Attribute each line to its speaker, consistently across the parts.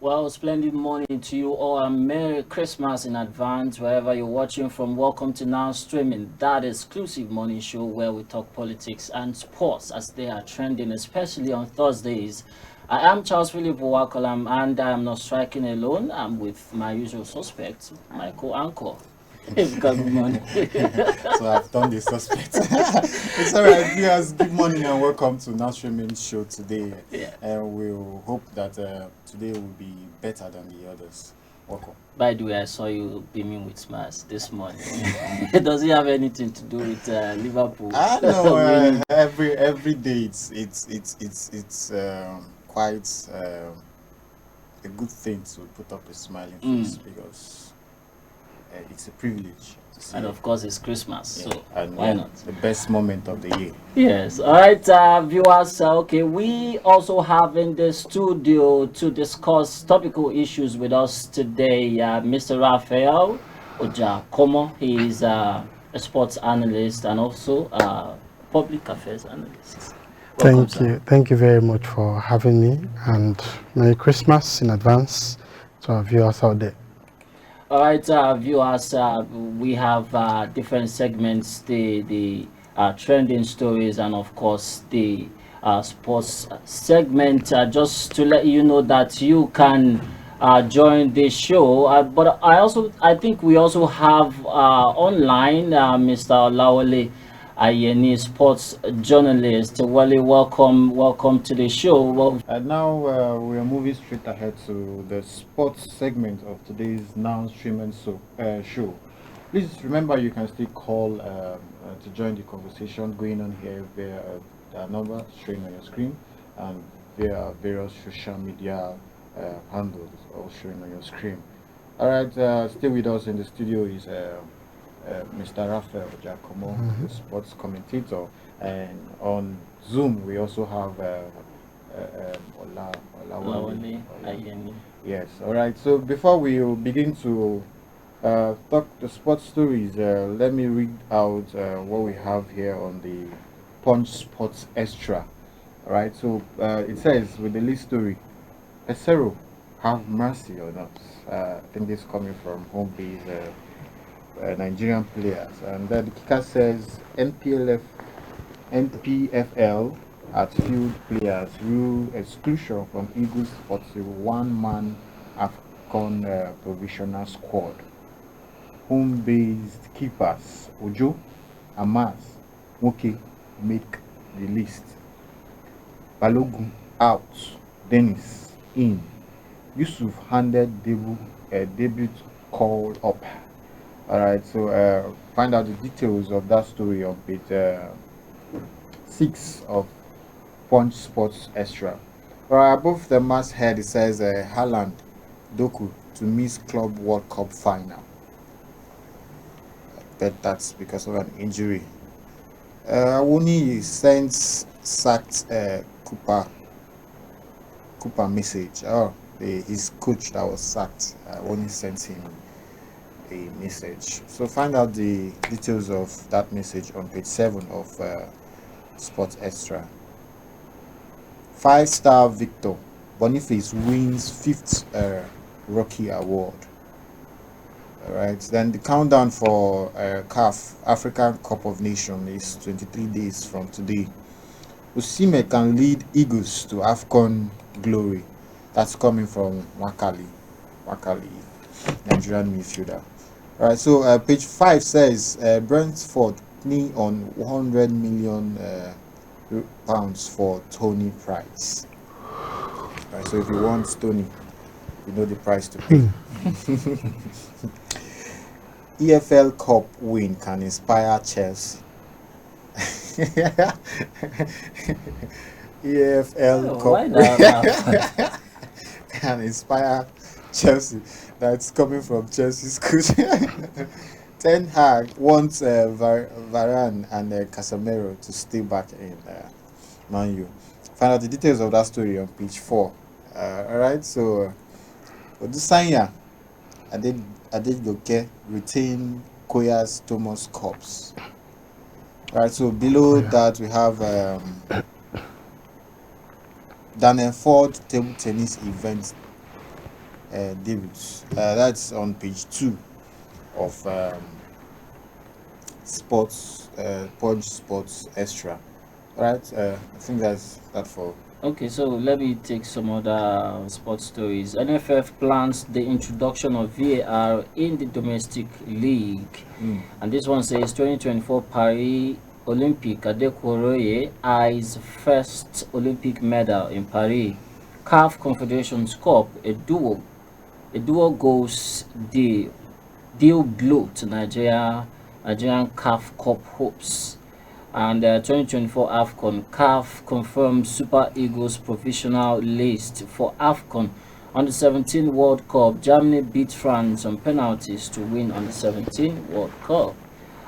Speaker 1: Well, splendid morning to you all, and Merry Christmas in advance, wherever you're watching from. Welcome to Now Streaming, that exclusive morning show where we talk politics and sports as they are trending, especially on Thursdays. I am Charles Philip Wakalam, and I am not striking alone. I'm with my usual suspects, my co-anchor. Good morning.
Speaker 2: So I've done the suspect. It's alright, viewers. Good morning and welcome to Now Streaming show today.
Speaker 1: Yeah.
Speaker 2: And we'll hope that today will be better than the others. Welcome.
Speaker 1: By the way, I saw you beaming with smiles this morning. Does it have anything to do with Liverpool?
Speaker 2: I know
Speaker 1: winning?
Speaker 2: every day it's quite a good thing to put up a smiling face because it's a privilege.
Speaker 1: And of course, it's Christmas,
Speaker 2: Yeah,
Speaker 1: so
Speaker 2: and
Speaker 1: why not?
Speaker 2: the best moment of the year.
Speaker 1: Yes. All right, viewers. Okay, we also have in the studio to discuss topical issues with us today, Mr. Raphael Ojakomo. He is a sports analyst and also a public affairs analyst. Welcome,
Speaker 3: Thank you. Thank you very much for having me, and Merry Christmas in advance to our viewers out there.
Speaker 1: All right, viewers, we have different segments, the trending stories, and of course the sports segment. Just to let you know that you can join the show, but I think we also have online Mr. Lawale Ayeni, sports journalist. Wale, welcome to the show. Well,
Speaker 2: And now we are moving straight ahead to the sports segment of today's Now Streaming show. Please remember you can still call to join the conversation going on here via our number showing on your screen and via various social media handles all showing on your screen. All right, stay with us in the studio is Mr. Raphael Giacomo, the sports commentator, and on Zoom we also have
Speaker 1: Lawale Ayeni.
Speaker 2: Yes, all right. So before we begin to talk the sports stories, let me read out what we have here on the Punch Sports Extra. All right. So it says with the lead story, Pesero, have mercy on us. I think this is coming from home base. Nigerian players, and then the kicker says NPFL at field players rule exclusion from Eagles 41-man AFCON provisional squad. Home-based keepers Ojo, Amas, Moke make the list. Balogun out, Dennis in. Yusuf handed debut call up. All right, so find out the details of that story on page 6 of Punch Sports Extra. All right, above the masthead it says Haaland Doku to miss Club World Cup final. I bet that's because of an injury. Awoni sends sacked Cooper message. His coach that was sacked. Awoni sent him a message. So find out the details of that message on page 7 of Sports Extra. 5-star Victor Boniface wins 5th Rocky Award. Alright, then the countdown for CAF African Cup of Nations is 23 days from today. Osimhen can lead Eagles to AFCON glory. That's coming from Wakali, Nigerian midfielder. All right, so page 5 says Brentford knee on 100 million pounds for Tony Price. All right, so if you want Tony, you know the price to pay. EFL Cup win can inspire Chelsea. EFL Cup can inspire Chelsea. That's coming from Chelsea's coach. Ten Hag wants Varane and Casemiro to stay back in Man U. Find out the details of that story on page 4. Alright, so Odusanya Adegoke retain Koya's Thomas Cups. Alright, so below that we have Daniel Ford table tennis event debuts. That's on page 2 of sports, Punch Sports Extra. Right? I think that's that for.
Speaker 1: Okay, so let me take some other sports stories. NFF plans the introduction of VAR in the domestic league. And this one says 2024 Paris Olympic Adekoroye eyes first Olympic medal in Paris. CAF Confederations Cup, a duo goes deal blow to Nigerian CAF Cup hopes. And 2024 AFCON, CAF confirms Super Eagles provisional list for AFCON. On the 17 World Cup, Germany beat France on penalties to win on the 17 World Cup.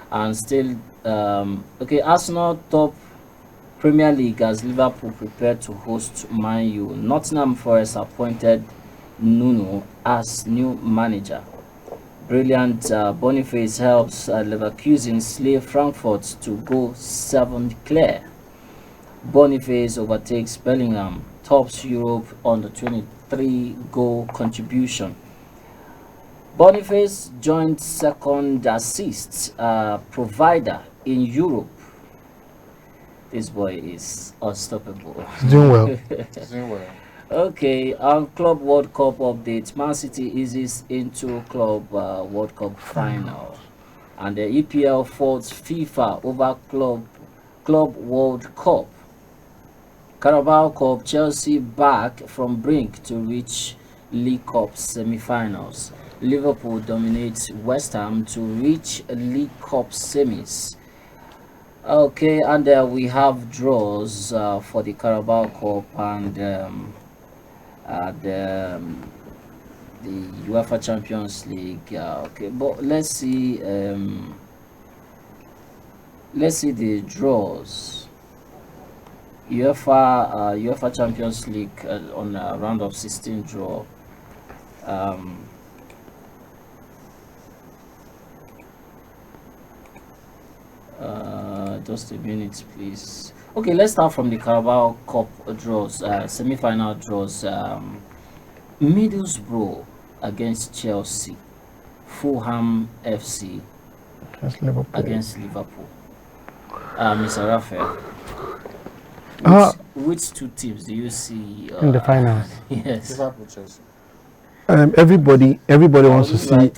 Speaker 1: And still, okay, Arsenal top Premier League as Liverpool prepared to host Man U. Nottingham Forest appointed Nuno as new manager. Brilliant Boniface helps Leverkusen slay Frankfurt to go 7 clear. Boniface overtakes Bellingham, tops Europe on the 23 goal contribution. Boniface joined second assists provider in Europe. This boy is unstoppable.
Speaker 3: He's doing well.
Speaker 2: Doing well.
Speaker 1: Okay, on Club World Cup updates, Man City eases into Club World Cup final, and the EPL faults FIFA over Club World Cup. Carabao Cup, Chelsea back from brink to reach League Cup semi-finals. Liverpool dominates West Ham to reach League Cup semis. Okay, and we have draws for the Carabao Cup and the UEFA Champions League. Okay, but let's see the draws. UEFA Champions League on a round of 16 draw. Just a minute, please. Okay, let's start from the Carabao Cup draws, semi-final draws. Middlesbrough against Chelsea, Fulham FC against Liverpool. Mr. Raphael, which two teams do you see
Speaker 3: in the finals?
Speaker 1: Yes.
Speaker 2: Liverpool, Chelsea.
Speaker 3: Everybody wants to see.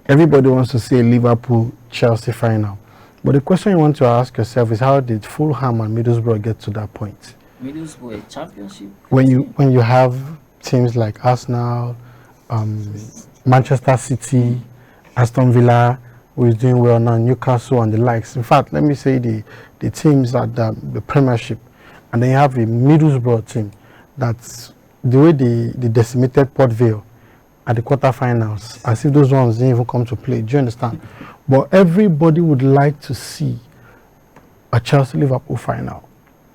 Speaker 3: Everybody wants to see a Liverpool Chelsea final. But the question you want to ask yourself is, how did Fulham and Middlesbrough get to that point?
Speaker 1: Middlesbrough a championship.
Speaker 3: When you have teams like Arsenal, Manchester City, Aston Villa, who is doing well now, Newcastle and the likes. In fact, let me say the teams at the Premiership, and then you have a Middlesbrough team that's the way they decimated Port Vale at the quarterfinals, as if those ones didn't even come to play. Do you understand? But everybody would like to see a Chelsea-Liverpool final.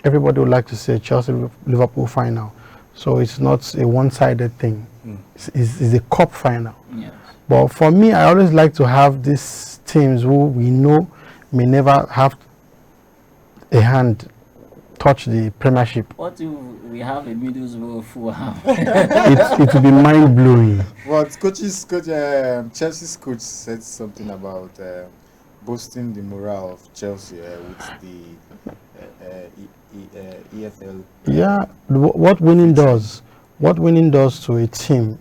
Speaker 3: Everybody would like to see a Chelsea-Liverpool final. So it's not a one-sided thing. It's a cup final.
Speaker 1: Yes.
Speaker 3: But for me, I always like to have these teams who we know may never have a hand touch the Premiership.
Speaker 1: What if we have a Middlesbrough Fulham?
Speaker 3: It will be mind-blowing.
Speaker 2: Well, Chelsea's coach said something about boosting the morale of Chelsea with the EFL.
Speaker 3: Yeah, what winning does to a team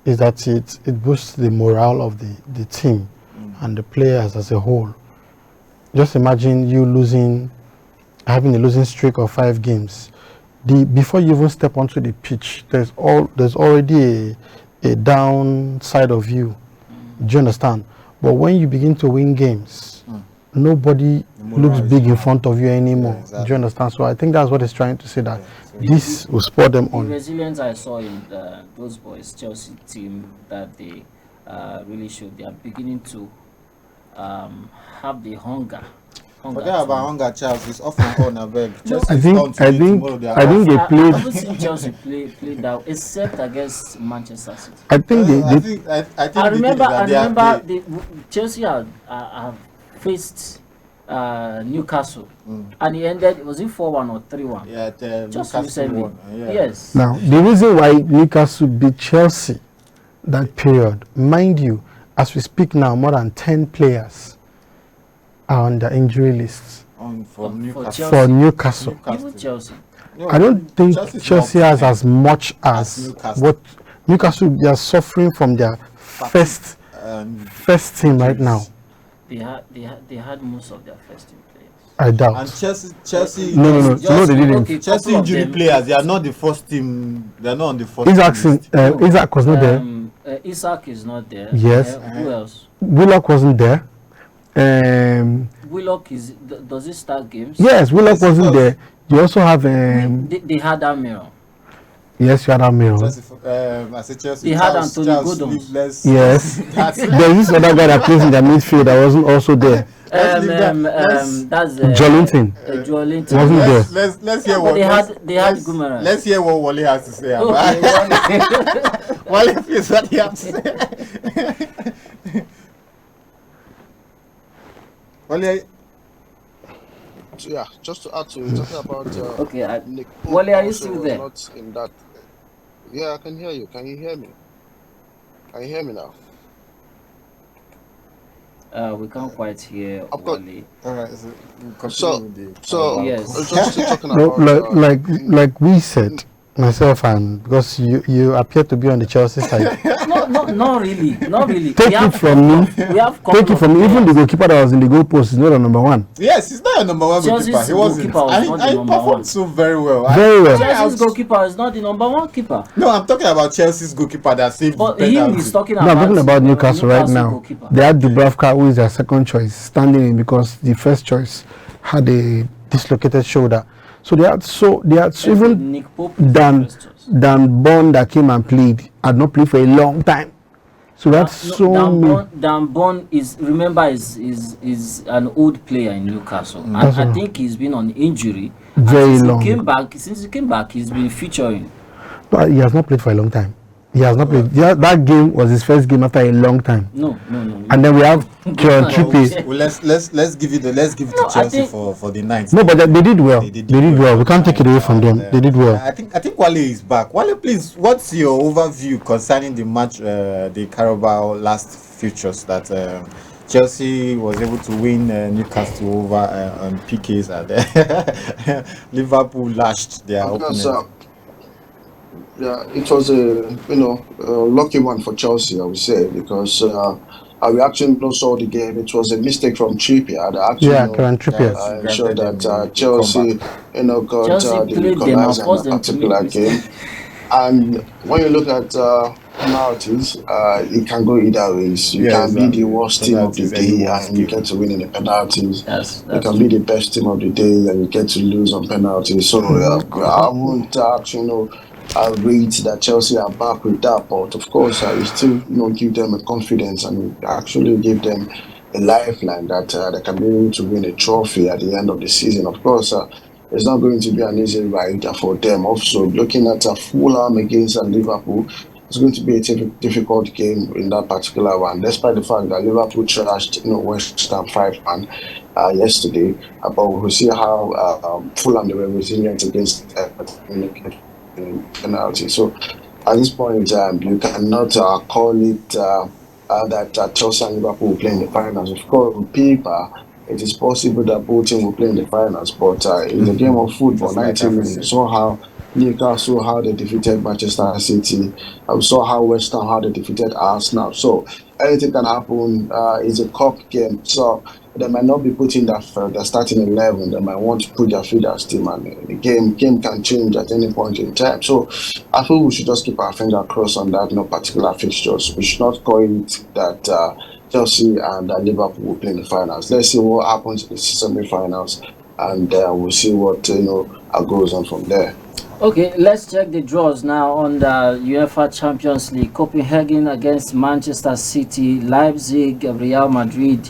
Speaker 3: is that it boosts the morale of the team and the players as a whole. Just imagine you having a losing streak of 5 games. Before you even step onto the pitch, there's already a downside of you. Do you understand? But when you begin to win games, nobody looks big in front of you anymore.
Speaker 2: Yeah, exactly.
Speaker 3: Do you understand? So I think that's what it's trying to say, that this will spur them on.
Speaker 1: The resilience I saw in those boys Chelsea team, that they really showed, they are beginning to have the hunger.
Speaker 2: Forget about hunger, Charles. It's off and on. I beg.
Speaker 3: I think they
Speaker 1: I
Speaker 3: played.
Speaker 1: haven't seen Chelsea play that except against Manchester City.
Speaker 3: I think
Speaker 1: I remember Chelsea have faced Newcastle, and he ended. Was it 4-1 or 3-1?
Speaker 2: Yeah,
Speaker 1: Just
Speaker 2: Newcastle
Speaker 1: recently.
Speaker 2: won. Yeah.
Speaker 1: Yes.
Speaker 3: Now, the reason why Newcastle beat Chelsea that period, mind you, as we speak now, more than 10 players are on the injury lists
Speaker 2: For Newcastle.
Speaker 3: for Newcastle.
Speaker 1: Even Chelsea.
Speaker 2: No,
Speaker 3: I don't think
Speaker 2: Chelsea's
Speaker 3: Chelsea
Speaker 2: not
Speaker 3: has as much as
Speaker 2: Newcastle.
Speaker 3: what Newcastle. They are suffering from their first team right now.
Speaker 1: They had most of their first team players.
Speaker 3: I doubt.
Speaker 2: And Chelsea.
Speaker 3: No, they didn't.
Speaker 1: Okay,
Speaker 2: Chelsea
Speaker 1: couple of
Speaker 2: injury
Speaker 1: them-
Speaker 2: players. They are not the first team. They are not on the first
Speaker 3: Isaac,
Speaker 2: team list.
Speaker 3: Isaac was not there.
Speaker 1: Isaac is not there.
Speaker 3: Yes.
Speaker 1: Who else?
Speaker 3: Willock wasn't there.
Speaker 1: Willock is. Does he start games?
Speaker 3: Yes, Willock
Speaker 2: Yes, he
Speaker 3: wasn't
Speaker 2: does.
Speaker 3: there. You also have
Speaker 1: They had Amiro.
Speaker 3: yes, you had Amiro.
Speaker 2: Chelsea, I said Chelsea.
Speaker 1: They had
Speaker 2: Charles-
Speaker 1: Anthony
Speaker 2: Charles
Speaker 1: Gordon.
Speaker 2: Sleeveless.
Speaker 3: Yes.
Speaker 2: That's
Speaker 3: There's this other guy that plays in the midfield that wasn't also there.
Speaker 1: That's
Speaker 3: Jolinton
Speaker 1: Jolinton.
Speaker 3: wasn't there.
Speaker 2: Let's hear
Speaker 1: But
Speaker 2: what
Speaker 1: they had Guimaraes.
Speaker 2: Let's hear what Wale has to say about
Speaker 1: Okay,
Speaker 2: Wale, please, what he has to say. Wale,
Speaker 4: Yeah, just to add to it, talking about
Speaker 1: okay.
Speaker 4: Nick
Speaker 1: Wale, are you
Speaker 4: also
Speaker 1: still
Speaker 4: was
Speaker 1: there?
Speaker 4: not in that. Yeah, I can hear you. Can you hear me? Can you hear me now?
Speaker 1: We can't quite hear
Speaker 4: I've got-
Speaker 1: Wale.
Speaker 2: all right, so we'll continue
Speaker 4: So-
Speaker 2: with the
Speaker 4: So,
Speaker 1: Yes.
Speaker 4: just still talking
Speaker 3: No,
Speaker 4: about
Speaker 3: like we said, myself and because you appear to be on the Chelsea side.
Speaker 1: Not really.
Speaker 3: Take it from me.
Speaker 1: We have
Speaker 3: Take it from me. Even the goalkeeper that was in the goal post is not the number one.
Speaker 2: Yes, he's not a number one
Speaker 1: Chelsea's
Speaker 2: goalkeeper. He wasn't.
Speaker 1: goalkeeper was not the
Speaker 2: I
Speaker 1: number
Speaker 2: performed
Speaker 1: one.
Speaker 2: so very well.
Speaker 3: Very well.
Speaker 1: Chelsea's goalkeeper is not the number one keeper.
Speaker 2: No, I'm talking about Chelsea's goalkeeper that saved
Speaker 1: But
Speaker 2: the
Speaker 1: him
Speaker 2: penalty.
Speaker 1: is talking
Speaker 3: No,
Speaker 1: about.
Speaker 3: I'm talking about Newcastle right now.
Speaker 1: goalkeeper.
Speaker 3: They had Dubravka, who is their second choice, standing in because the first choice had a dislocated shoulder. So they had even
Speaker 1: Nick Pope.
Speaker 3: Dan Bond that came and played had not played for a long time. So that's so many.
Speaker 1: Dan Bon is an old player in Newcastle, and
Speaker 3: That's
Speaker 1: I
Speaker 3: right.
Speaker 1: think he's been on injury. And
Speaker 3: Very
Speaker 1: since
Speaker 3: long.
Speaker 1: Since he came back, he's been featuring.
Speaker 3: But he has not played for a long time. He has not played. Yeah, that game was his first game after a long time.
Speaker 1: No.
Speaker 3: And then we have Kieran Trippier.
Speaker 2: Well, let's give it to
Speaker 1: No, I
Speaker 2: Chelsea
Speaker 1: think-
Speaker 2: for the ninth.
Speaker 3: No, but they did well.
Speaker 2: They
Speaker 3: They did well. We can't take it away from them.
Speaker 2: And,
Speaker 3: They did well.
Speaker 2: I think Wale is back. Wale, please, what's your overview concerning the match, the Carabao last fixtures that Chelsea was able to win Newcastle over on PKs, and Liverpool lashed their
Speaker 4: because,
Speaker 2: opponent.
Speaker 4: yeah, it was a lucky one for Chelsea, I would say, because we actually not saw the game. It was a mistake from Trippier that actually
Speaker 3: Yeah, Kieran Trippier.
Speaker 4: ensured
Speaker 2: Granted
Speaker 4: that
Speaker 2: them
Speaker 4: Chelsea,
Speaker 2: comeback.
Speaker 4: got
Speaker 1: Chelsea
Speaker 4: the
Speaker 1: played them and
Speaker 4: equalizer
Speaker 1: forced
Speaker 4: in
Speaker 1: them
Speaker 4: that
Speaker 1: to
Speaker 4: particular
Speaker 1: make
Speaker 4: game. And when you look at penalties, it can go either ways. You
Speaker 2: Yeah,
Speaker 4: can be the
Speaker 2: exactly.
Speaker 4: worst team of the
Speaker 2: Penalties,
Speaker 4: day
Speaker 2: anyone's
Speaker 4: and you
Speaker 2: game.
Speaker 4: get to win in the penalties.
Speaker 1: That's
Speaker 4: You can be the best team of the day and you get to lose on penalties. So I won't actually rate that Chelsea are back with that, but of course it still give them a confidence and actually give them a lifeline that they can be able to win a trophy at the end of the season. Of course, it's not going to be an easy ride for them. Also, looking at Fulham against Liverpool, it's going to be a difficult game in that particular one, despite the fact that Liverpool trashed West Ham 5-1 yesterday. But we'll see how Fulham they were resilient against penalty. So at this point, you cannot call it that Chelsea and Liverpool will play in the finals. Of course, on paper, it is possible that both teams will play in the finals, but in the game of football,
Speaker 2: Just like
Speaker 4: 90 minutes,
Speaker 2: everything.
Speaker 4: saw how Newcastle, how they defeated Manchester City, I saw how West Ham, how they defeated Arsenal. So anything can happen. It's a cup game, so they might not be putting their starting 11. They might want to put their feeders team, and the game can change at any point in time. So I feel we should just keep our finger crossed on that particular fixtures. We should not call it that Chelsea and Liverpool will play in the finals. Let's see what happens in the semi-finals, and we'll see what goes on from there.
Speaker 1: Okay, let's check the draws now on the UEFA Champions League. Copenhagen against Manchester City, Leipzig, Real Madrid,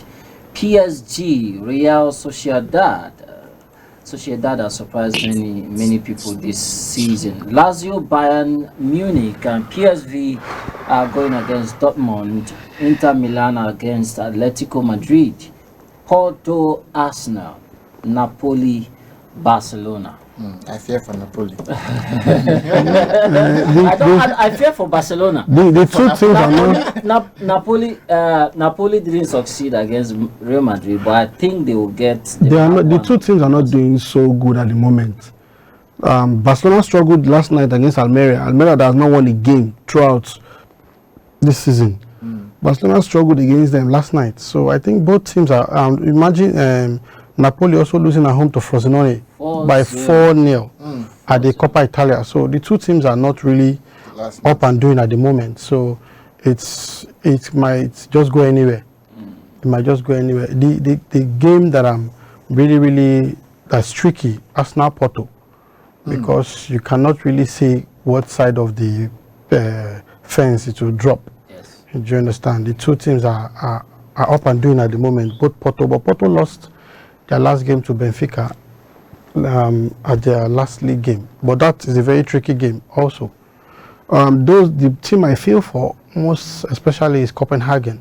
Speaker 1: PSG, Real Sociedad. Sociedad has surprised many people this season. Lazio, Bayern Munich, and PSV are going against Dortmund. Inter Milan against Atletico Madrid. Porto, Arsenal, Napoli, Barcelona.
Speaker 2: I fear for Napoli.
Speaker 1: I fear for Barcelona.
Speaker 3: The two teams are not.
Speaker 1: Napoli didn't succeed against Real Madrid, but I think they will get.
Speaker 3: They are not. The two teams are not doing so good at the moment. Barcelona struggled last night against Almeria. Almeria has not won a game throughout this season. Barcelona struggled against them last night. So I think both teams are. Imagine Napoli also losing at home to Frosinone by 4-0 at the Coppa Italia. So the two teams are not really up and doing at the moment. So it might just go anywhere. It might just go anywhere. The game that I'm really that's tricky, Arsenal Porto, because you cannot really see what side of the fence it will drop.
Speaker 1: Yes.
Speaker 3: Do you understand? The two teams are up and doing at the moment. Both Porto, but Porto lost their last game to Benfica at their last league game. But that is a very tricky game also. The team I feel for most especially is Copenhagen,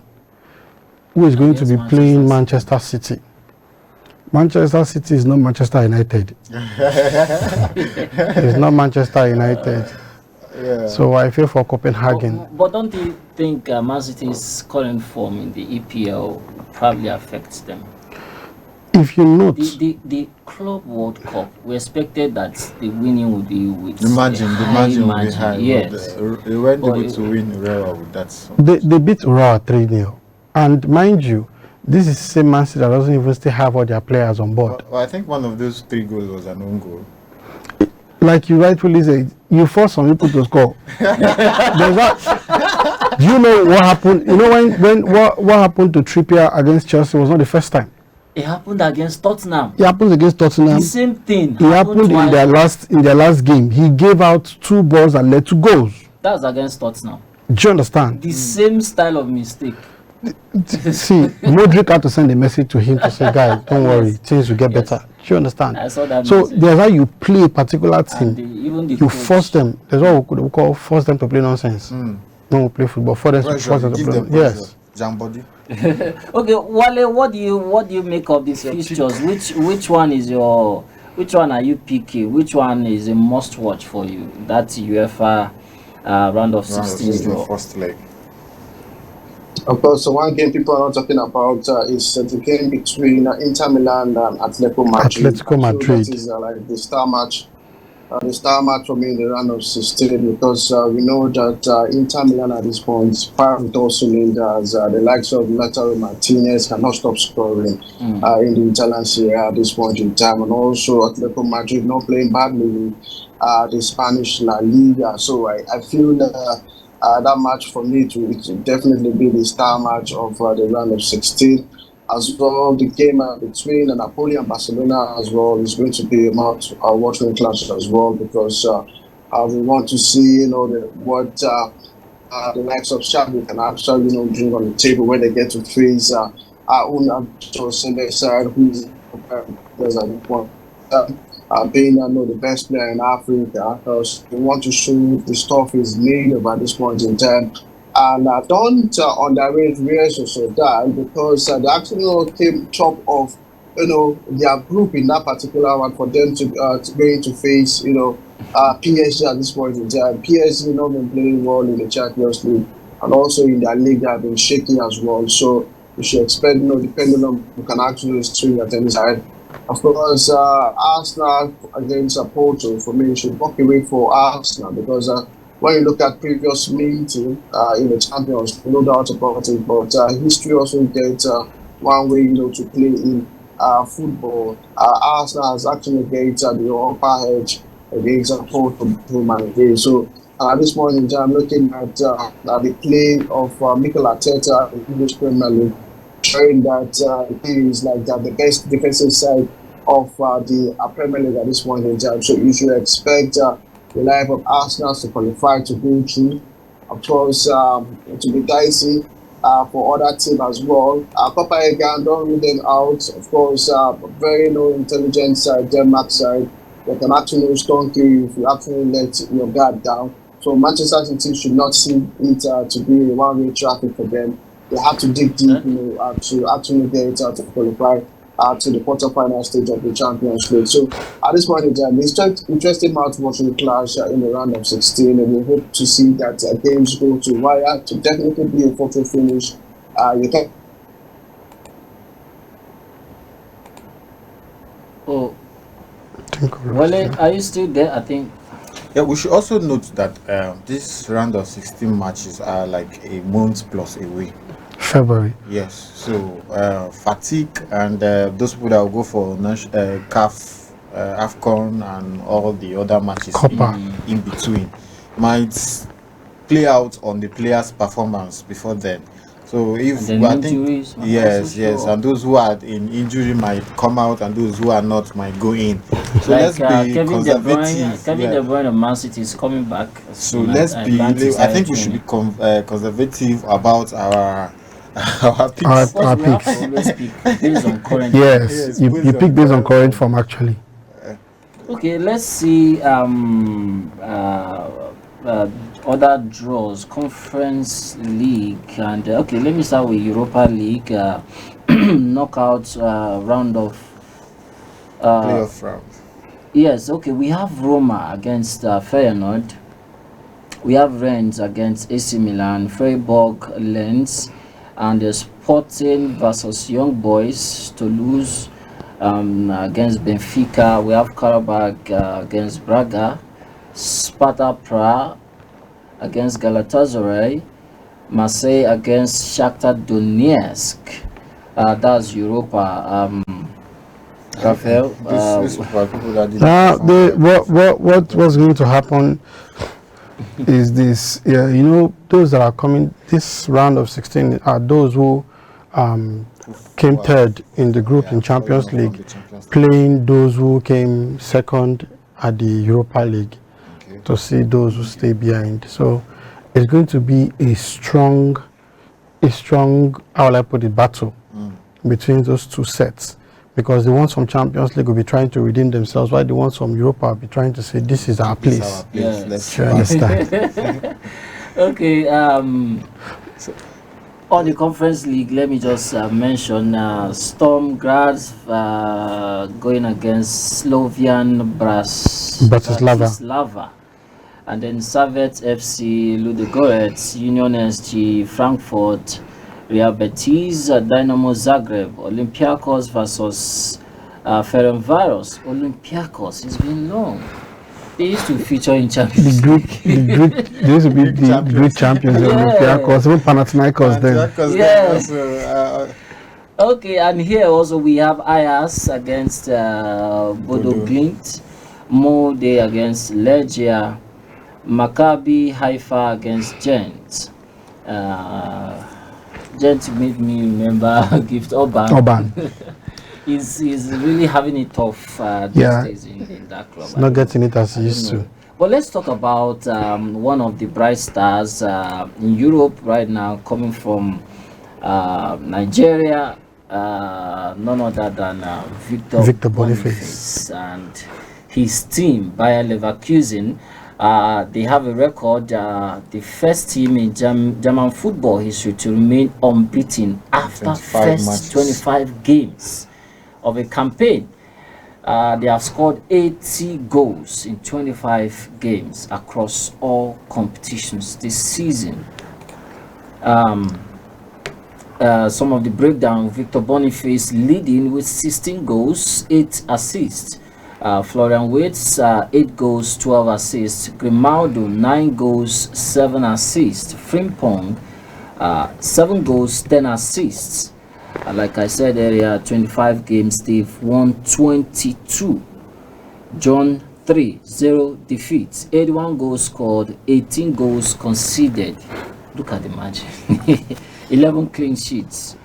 Speaker 3: who is going to be playing Manchester City. Manchester City is not Manchester United. It's not Manchester United.
Speaker 2: Yeah.
Speaker 3: So I feel for Copenhagen.
Speaker 1: But don't you think Man City's current form in the EPL probably affects them?
Speaker 3: If you note,
Speaker 1: the Club World Cup, we expected that the winning would be with
Speaker 2: The margin will be high.
Speaker 1: Yes.
Speaker 2: They weren't able to win Urawa with that. So.
Speaker 3: they beat Urawa 3-0. And mind you, this is the same Man City that doesn't even still have all their players on board.
Speaker 2: Well, I think one of those 3 goals was an own goal.
Speaker 3: Like you rightfully said, you force some people to score. Do you know what happened? You know what happened to Trippier against Chelsea was not the first time.
Speaker 1: It happened against Tottenham.
Speaker 3: It happened against Tottenham.
Speaker 1: The same thing.
Speaker 3: It happened in their last game. He gave out 2 balls and led to goals.
Speaker 1: That was against Tottenham.
Speaker 3: Do you understand?
Speaker 1: The same style of mistake.
Speaker 3: See, Modric had to send a message to him to say, guys, don't worry, things will get better. Do you understand?
Speaker 1: I saw that
Speaker 3: So
Speaker 1: message.
Speaker 3: there's how you play a particular team.
Speaker 1: Even the
Speaker 3: You
Speaker 1: coach.
Speaker 3: force them. There's what we call force them to play nonsense. When we play football, force them to
Speaker 2: Give
Speaker 3: play.
Speaker 2: them
Speaker 3: Yes.
Speaker 2: Jambody.
Speaker 1: Okay, Wale, what do you make of these fixtures? Which one are you picking? Which one is a must watch for you? That's UEFA round of 16 draw.
Speaker 2: First leg.
Speaker 4: Of course, so one game people are not talking about is the game between Inter Milan and Atletico Madrid.
Speaker 3: Atletico Madrid.
Speaker 4: So that is like the star match. The star match for me in the round of 16 because we know that Inter Milan at this point, fire with all cylinders, the likes of Lautaro Martinez cannot stop scoring in the Italian Serie A at this point in time, and also Atletico Madrid not playing badly in the Spanish La Liga. So I feel that match for me to definitely be the star match of the round of 16. As well, the game between Napoli and Barcelona as well is going to be a watching clash as well because we want to see what the likes of Xavi can actually bring on the table when they get to face Una Jose side, who's being the best player in Africa. Because we want to show the stuff is made of at this point in time. And don't underrate Real Sociedad because they actually came top of their group in that particular one for them to going to face PSG at this point in time. PSG not been playing well in the Champions League and also in their league have been shaking as well. So we should expect depending on who can actually swing at any side. Of course, Arsenal against Porto for me should walk away for Arsenal because. When you look at previous meeting in the Champions, no doubt about it, but history also gets one way to play in football. Arsenal has actually gained the upper edge against Porto game. So at this point in time, looking at the play of Mikel Arteta in the English Premier League, showing that he is like the best defensive side of the Premier League at this point in time. So you should expect the life of Arsenal to qualify to go through. Of course, to be dicey for other teams as well. Copenhagen, don't rule them out. Of course, very intelligent side, Denmark side. They can actually stunk you if you actually let your guard down. So Manchester City should not see it to be a one-way traffic for them. They have to dig deep, to actually get it out to qualify to the quarterfinal stage of the Champions League. So at this point in time, it's just interesting match watching clash in the round of 16, and we hope to see that games go to wire to definitely be a photo finish. You can.
Speaker 1: Oh, Wale, are you still there? I think.
Speaker 2: Yeah, we should also note that this round of 16 matches are like a month plus away.
Speaker 3: February.
Speaker 2: Yes, so fatigue and those people that will go for CAF, AFCON, and all the other matches in between might play out on the players' performance before then. So if I think yes, and those who are in injury might come out, and those who are not might go in. So
Speaker 1: like,
Speaker 2: let's be
Speaker 1: Kevin
Speaker 2: conservative.
Speaker 1: Kevin De Bruyne of Man City is coming back.
Speaker 2: So let's be. I think we should be conservative about our picks.
Speaker 1: We have to always pick based on current.
Speaker 3: Yes, you pick based on current form actually.
Speaker 1: Okay, let's see other draws, Conference League, and okay, let me start with Europa League knockout round of
Speaker 2: playoff round.
Speaker 1: Yes, okay, we have Roma against Feyenoord. We have Rennes against AC Milan, Freiburg, Lens, and Sporting versus Young Boys, Toulouse against Benfica. We have Karabakh against Braga, Sparta Prague against Galatasaray, Marseille against Shakhtar Donetsk. That's Europa. Raphael.
Speaker 3: What was going to happen is this? Yeah, you know, those that are coming this round of 16 are those who came third in the group in Champions League, playing those who came second at the Europa League, to see those who stay behind. So it's going to be a strong, how will I put it, battle between those two sets, because the ones from Champions League will be trying to redeem themselves, while the ones from Europa will be trying to say this is our place.
Speaker 1: Yes.
Speaker 3: You understand?
Speaker 1: Okay. On the Conference League, let me just mention Storm Graz going against Slovian Bratislava, and then Servette FC, Ludogorets, Union SG, Frankfurt, Real Betis, Dynamo Zagreb, Olympiacos versus Ferencváros. Olympiacos, it's been long. They used to feature in Champions League.
Speaker 3: They used to be the Greek champions, Olympiacos, even Panathinaikos then.
Speaker 1: Yes. Okay, and here also we have Ajax against Bodo Glimt, Molde against Legia, Maccabi Haifa against Gent. Gent made me remember Gift Orban. He's really having it tough these days in that club.
Speaker 3: He's not getting it as he used to.
Speaker 1: But let's talk about one of the bright stars in Europe right now, coming from Nigeria, none other than Victor Boniface and his team, Bayer Leverkusen. They have a record, the first team in German football history to remain unbeaten after first 25 games of a campaign. They have scored 80 goals in 25 games across all competitions this season. Some of the breakdown: Victor Boniface leading with 16 goals, 8 assists. Florian Wirtz, 8 goals, 12 assists. Grimaldo, 9 goals, 7 assists. Frimpong, 7 goals, 10 assists. Like I said earlier, 25 games, they've won 22. John 3, 0 defeats. 81 goals scored, 18 goals conceded. Look at the margin. 11 clean sheets.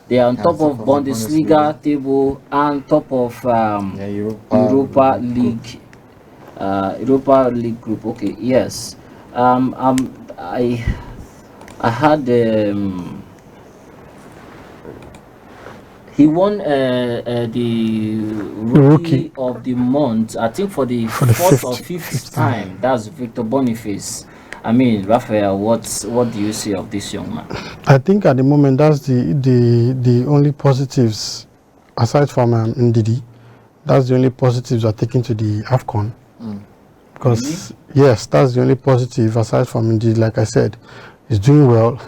Speaker 1: They are on top of Bundesliga table and top of Europa League. Europa League group. Okay, yes. I had he won the rookie of the month, I think, for the fourth or fifth time. That's Victor Boniface. I mean, Raphael, what do you see of this young man?
Speaker 3: I think at the moment that's the only positives aside from Ndidi. That's the only positives are taken to the AFCON. Because yes, that's the only positive aside from Ndidi. Like I said, he's doing well.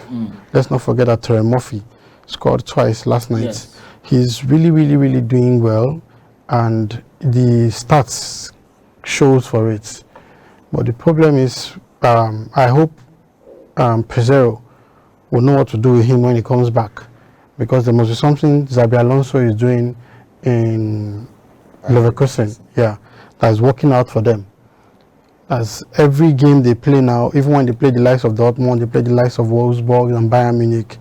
Speaker 3: Let's not forget that Terry Murphy scored twice last night.
Speaker 1: Yes.
Speaker 3: He's really doing well, and the stats shows for it. But the problem is, I hope Pesero will know what to do with him when he comes back, because there must be something Xabi Alonso is doing in Leverkusen, yeah, that's working out for them. As every game they play now, even when they play the likes of Dortmund, they play the likes of Wolfsburg and Bayern Munich,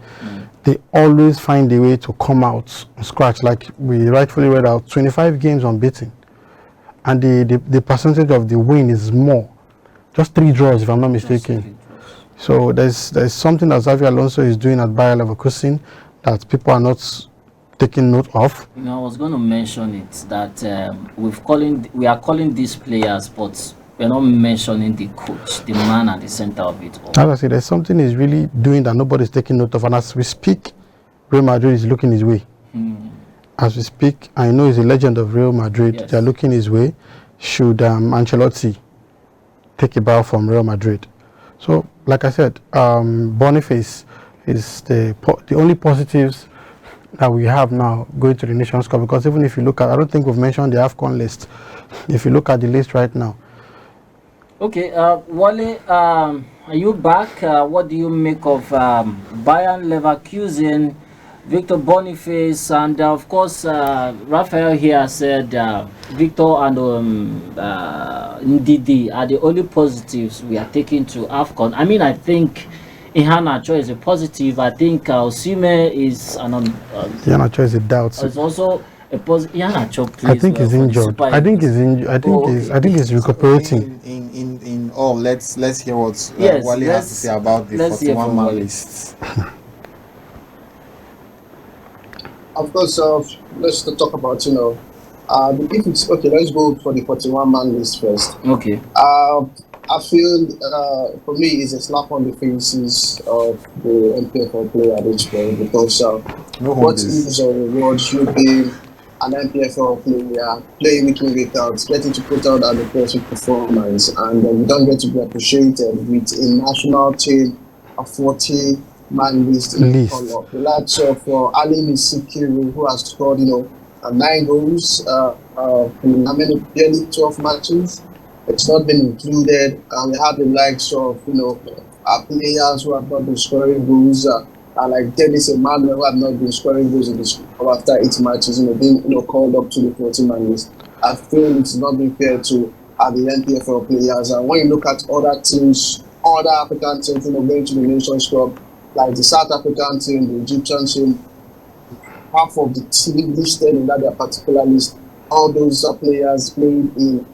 Speaker 3: they always find a way to come out on scratch. Like we rightfully read out, 25 games unbeaten, and the percentage of the win is more. Just 3 draws, if I'm not mistaken. So there's something that Xavi Alonso is doing at Bayer Leverkusen that people are not taking note of.
Speaker 1: You know, I was going to mention it that we are calling these players, but we're not mentioning the coach, the man at the center of it all.
Speaker 3: As I say, there's something he's really doing that nobody's taking note of, and as we speak, Real Madrid is looking his way. As we speak, I know he's a legend of Real Madrid.
Speaker 1: Yes.
Speaker 3: They're looking his way. Should Ancelotti take a bow from Real Madrid? So, like I said, Boniface is the only positives that we have now going to the Nations Cup, because even if you look at, I don't think we've mentioned the AFCON list. If you look at the list right now.
Speaker 1: Okay, Wale, are you back? What do you make of Bayern Leverkusen, Victor Boniface, and of course, Raphael here said Victor and Ndidi are the only positives we are taking to AFCON. I mean, I think Iheanacho is a positive. I think Osimhen is an
Speaker 3: Iheanacho is a doubt.
Speaker 1: It's also a positive. Iheanacho plays
Speaker 3: I think
Speaker 1: well
Speaker 3: he's injured. I think he's injured. I think he's recuperating.
Speaker 2: In all, let's hear what
Speaker 1: Yes,
Speaker 2: Wale has to say about the
Speaker 1: let's hear from
Speaker 2: 41-man
Speaker 1: Wale.
Speaker 2: list.
Speaker 4: Of course, let's talk about, if it's okay, let's go for the 41-man list first.
Speaker 1: Okay.
Speaker 4: I feel, for me, it's a slap on the faces of the MPFL player at this point, because what is a reward should be an MPFL player playing week out, getting to put out an impressive performance, and we don't get to be appreciated with a national team of 40-man list in color. The likes of Ali Misikiru, who has scored, 9 goals in barely 12 matches. It's not been included, and we have the likes of players who have not been scoring goals, like Dennis Emmanuel, who have not been scoring goals in this after 8 matches, being called up to the 40-man list. I feel it's not been fair to the NPFL players. And when you look at other teams, other African teams, going to the Nations Cup, like the South African team, the Egyptian team, half of the team listed in that particular list, all those players playing in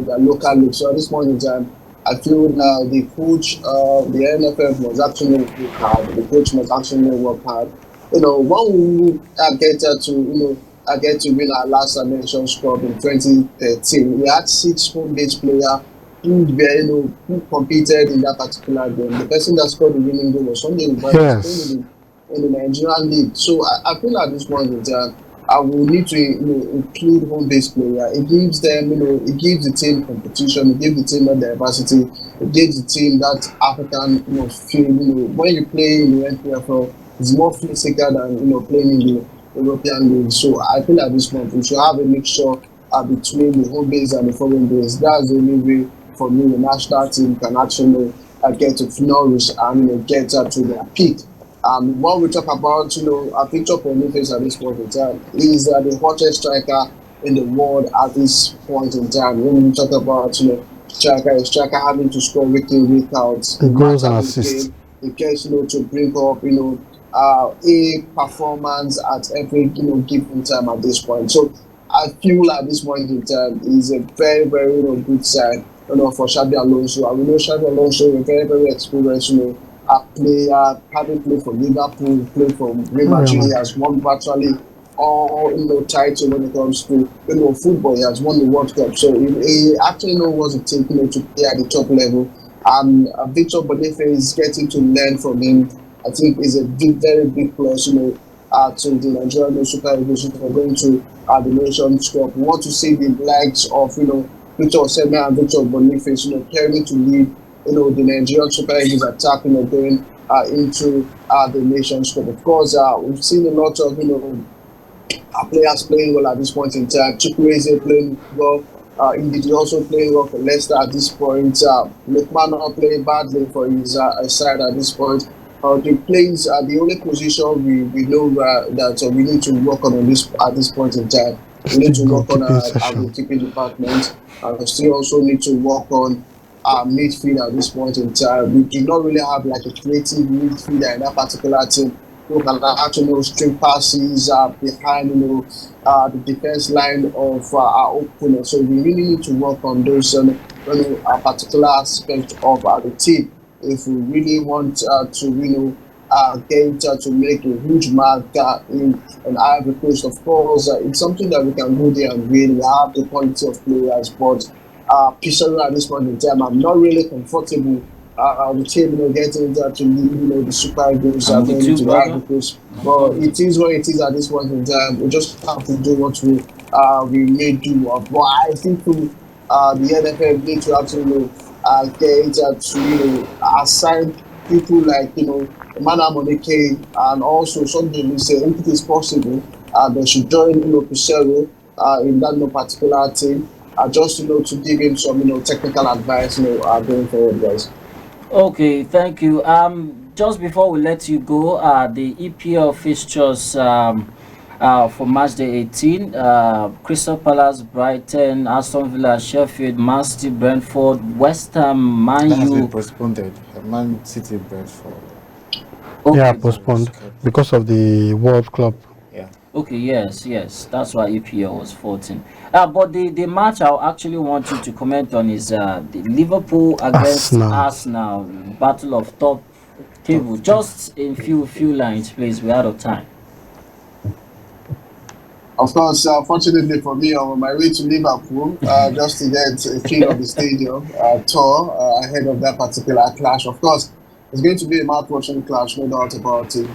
Speaker 4: their local league. So at this point in time, I feel now the coach, the NFL must actually work hard. The coach must actually work hard. When we get to win our last Nations Cup in 2013, we had 6 home-based players who competed in that particular game. The person that scored the winning goal was Sunday in the Nigerian league. So I feel at this point in time, I will need to include home-based player. It gives them, it gives the team competition, it gives the team that diversity, it gives the team that African feel. When you play in the NPFL, it's more physical than playing in the European league. So I feel at this point we should have a mixture between the home base and the foreign base. That's the only way for me the national team can actually get to flourish and get to their peak. When we talk about, Victor Boniface at this point in time, he is the hottest striker in the world at this point in time. When we talk about, striker having to score week in, week out,
Speaker 3: goals and assists.
Speaker 4: He gets, to bring up, a performance at every, given time at this point. So I feel at this point in time is a very, very, good sign, for Xabi Alonso. And we know Xabi Alonso is a very, very experienced, a player, having played for Liverpool, played for Real Madrid, he has won virtually all title when it comes to football. He has won the World Cup, so he actually knows what it takes to play at the top level And Victor Boniface getting to learn from him, I think, is a very big plus, to the Nigerian Super Eagles for going to the Nations Cup. We want to see the likes of, Victor Osimhen and Victor Boniface, carrying to lead, the Nigerian Super Eagles attack, going into the Nations Cup. Of course, we've seen a lot of, our players playing well at this point in time. Chukwueze playing well. Indeed, also playing well for Leicester at this point. Lukman not playing badly for his side at this point. The plays are the only position we know that we need to work on this at this point in time. We need to work on our goalkeeping department. We still also need to work on our midfield at this point in time. We do not really have like a creative midfielder in that particular team who can actually string passes behind the defense line of our opponent. So we really need to work on those a particular aspect of the team if we really want to get to make a huge mark in an Ivory Coast. Of course, it's something that we can go there and win. We have the quality of players, but Pissarro at this point in time, I'm not really comfortable the team, getting to lead, the Super Eagles are going to the Ivory Coast. But it is what it is at this point in time. We just have to do what we may do. But I think the NFF need to actually get to assign people like Emmanuel Monike and also Sunday say if it is possible, they should join Pissarro in that particular team. Just to give him some technical advice going forward, guys.
Speaker 1: Okay, thank you. Just before we let you go, the EPL fixtures for match day 18, Crystal Palace, Brighton, Aston Villa, Sheffield, Man City, Brentford, West Ham, Man U.
Speaker 2: That has been postponed. Man City, Brentford.
Speaker 1: Okay.
Speaker 3: Yeah, postponed because of the World Cup.
Speaker 2: Yeah.
Speaker 1: Okay, yes, that's why EPL was 14. But the match I actually want you to comment on is the Liverpool against Arsenal battle of top table. Just in few lines, please. We're out of time.
Speaker 4: Of course, fortunately for me, I'm on my way to Liverpool just to get a feel of the stadium tour ahead of that particular clash. Of course, it's going to be a mouth-watering clash, no doubt about it.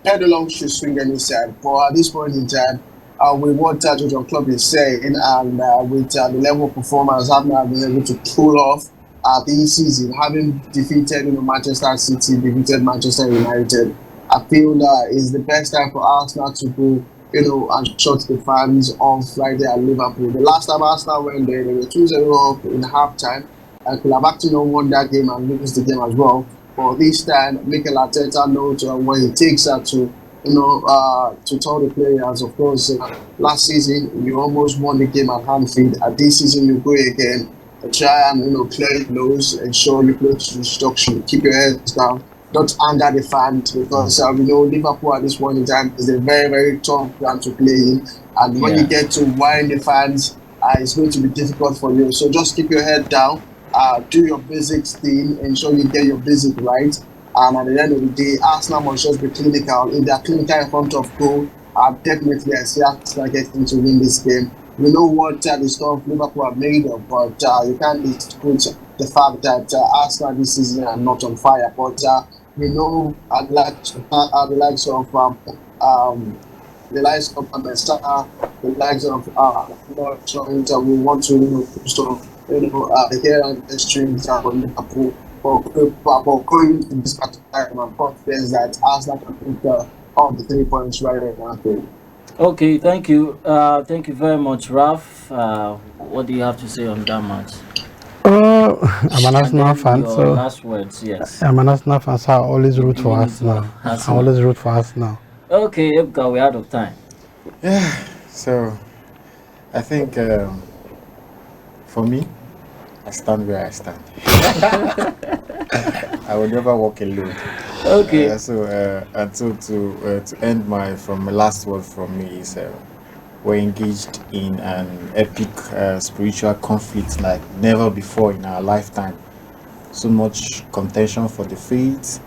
Speaker 4: Pendulum should swing any side, but at this point in time, with what your club is saying and with the level of performance I've now been able to pull off this season, having defeated Manchester City, defeated Manchester United, I feel that it's the best time for Arsenal to go, and shut the fans off right there at Liverpool. The last time Arsenal went there, they were 2-0 up in halftime. And could have actually won that game and lose the game as well. But this time, Mikel Arteta knows what it takes to tell the players. Of course, last season you almost won the game at Anfield. This season you go again, try and clear your nose, ensure you play to instruction, keep your heads down, don't anger the fans because we know Liverpool at this point in time is a very, very tough ground to play in, and when you get to whine the fans, it's going to be difficult for you. So just keep your head down. Do your basics thing, ensure you get your basic right, and at the end of the day, Arsenal must just be clinical. If they're clinical in front of goal, definitely I see Arsenal getting to win this game. We know what the stuff Liverpool are made of, but you can't dispute the fact that Arsenal this season are not on fire. But we know the likes of the likes of Amesta, the likes of we want to here and the streams are on Liverpool. But going to this particular time, I'm confident that Arsenal can put all the 3 points right now.
Speaker 1: Okay, thank you. Thank you very much, Raf. What do you have to say on that match?
Speaker 3: I'm an Arsenal fan, so
Speaker 1: last words, yes.
Speaker 3: I'm an Arsenal fan, so I always root for Arsenal. I always root for Arsenal.
Speaker 1: Okay, Ebka, we're out of time.
Speaker 2: Yeah, so I think for me, I stand where I stand. I will never walk alone.
Speaker 1: Okay.
Speaker 2: And so to end my last word from me is we're engaged in an epic spiritual conflict like never before in our lifetime. So much contention for the faith.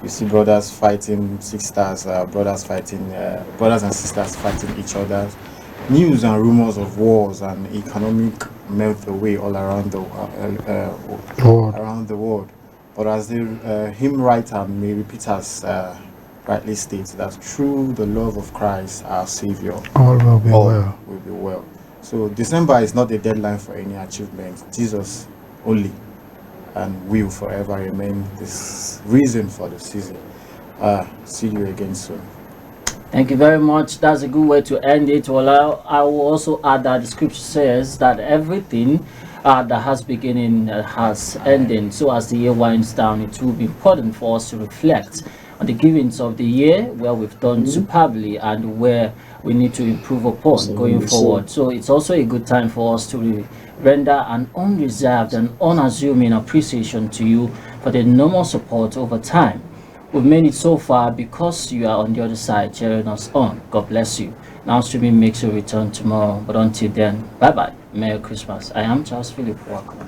Speaker 2: You see brothers fighting sisters, brothers and sisters fighting each other. News and rumors of wars and economic melt the way all around the
Speaker 3: Lord.
Speaker 2: around the world. But as the hymn writer Mary Peters rightly states, that through the love of Christ our Savior,
Speaker 3: All will be well.
Speaker 2: will be well. So December is not a deadline for any achievement. Jesus only, and will forever remain this reason for the season. See you again soon.
Speaker 1: Thank you very much. That's a good way to end it. Well, I will also add that the scripture says that everything that has beginning has ending. So as the year winds down, it will be important for us to reflect on the givings of the year, where we've done superbly and where we need to improve upon going forward. So it's also a good time for us to render an unreserved and unassuming appreciation to you for the normal support over time. We've made it so far because you are on the other side cheering us on. God bless you. Now streaming makes a return tomorrow, but until then, bye bye. Merry Christmas. I am Charles Philip. Welcome.